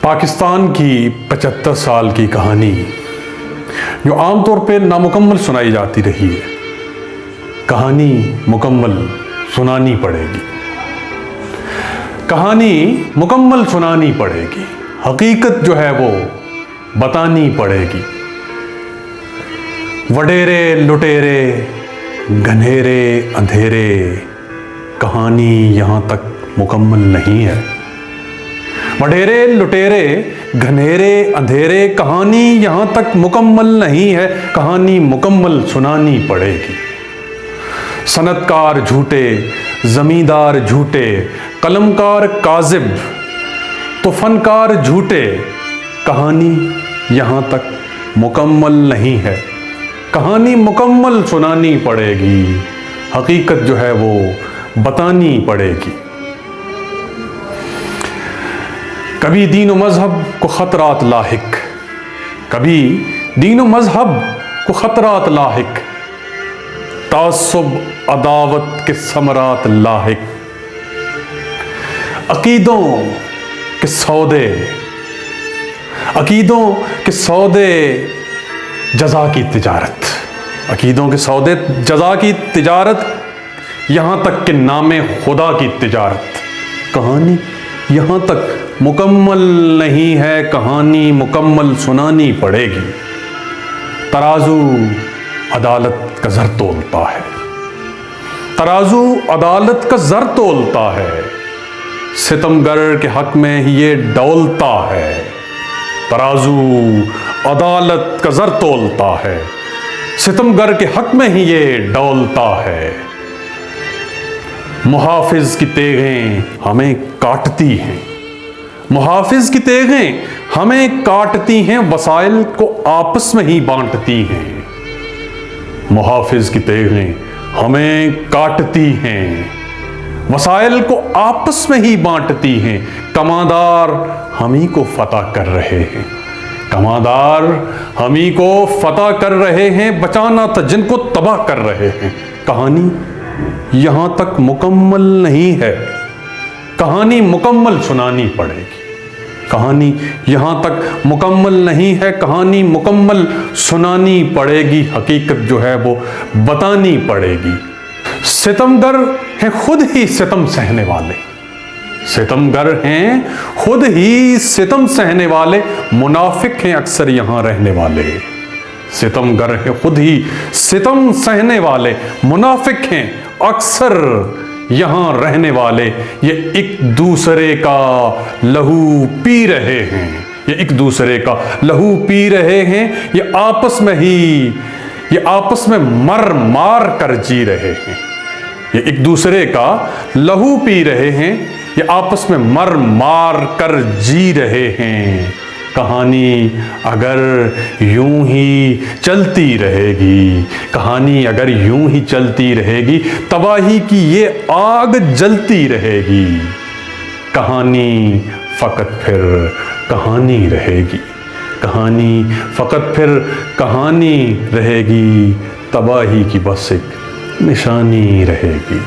پاکستان کی 75 سال کی کہانی جو عام طور پہ نامکمل سنائی جاتی رہی ہے، کہانی مکمل سنانی پڑے گی، کہانی مکمل سنانی پڑے گی، حقیقت جو ہے وہ بتانی پڑے گی۔ وڈیرے لٹیرے گھنیرے اندھیرے، کہانی یہاں تک مکمل نہیں ہے۔ وڈیرے لٹیرے گھنیرے اندھیرے، کہانی یہاں تک مکمل نہیں ہے، کہانی مکمل سنانی پڑے گی۔ صنعتکار جھوٹے، زمیندار جھوٹے، قلمکار کاذب تو فنکار جھوٹے، کہانی یہاں تک مکمل نہیں ہے، کہانی مکمل سنانی پڑے گی، حقیقت جو ہے وہ بتانی پڑے گی۔ کبھی دین و مذہب کو خطرات لاحق، کبھی دین و مذہب کو خطرات لاحق، تعصب عداوت کے ثمرات لاحق، عقیدوں کے سودے، عقیدوں کے سودے جزا کی تجارت، عقیدوں کے سودے جزا کی تجارت، یہاں تک کہ نام خدا کی تجارت، کہانی یہاں تک مکمل نہیں ہے، کہانی مکمل سنانی پڑے گی۔ ترازو عدالت کا زر تولتا ہے، ترازو عدالت کا زر تولتا ہے، ستمگر کے حق میں ہی یہ ڈولتا ہے۔ ترازو عدالت کا زر تولتا ہے، ستمگر کے حق میں ہی یہ ڈولتا ہے۔ محافظ کی تیغیں ہمیں کاٹتی ہیں، محافظ کی تیغیں ہمیں کاٹتی ہیں، وسائل کو آپس میں ہی بانٹتی ہیں۔ محافظ کی تیغیں ہمیں کاٹتی ہیں، وسائل کو آپس میں ہی بانٹتی ہیں۔ کماندار ہمیں کو فتح کر رہے ہیں، کماندار ہمیں کو فتح کر رہے ہیں، بچانا تھا جن کو تباہ کر رہے ہیں۔ کہانی یہاں تک مکمل نہیں ہے، کہانی مکمل سنانی پڑے گی۔ کہانی یہاں تک مکمل نہیں ہے، کہانی مکمل سنانی پڑے گی، حقیقت جو ہے وہ بتانی پڑے گی۔ ستمگر ہیں خود ہی ستم سہنے والے، ستمگر ہیں خود ہی ستم سہنے والے، منافق ہیں اکثر یہاں رہنے والے۔ ستمگر ہیں خود ہی ستم سہنے والے، منافق ہیں اکثر یہاں رہنے والے۔ یہ ایک دوسرے کا لہو پی رہے ہیں، یہ ایک دوسرے کا لہو پی رہے ہیں، یہ آپس میں ہی، یہ آپس میں مر مار کر جی رہے ہیں۔ یہ ایک دوسرے کا لہو پی رہے ہیں، یہ آپس میں مر مار کر جی رہے ہیں۔ کہانی اگر یوں ہی چلتی رہے گی، کہانی اگر یوں ہی چلتی رہے گی، تباہی کی یہ آگ جلتی رہے گی۔ کہانی فقط پھر کہانی رہے گی، کہانی فقط پھر کہانی رہے گی، تباہی کی بس ایک نشانی رہے گی۔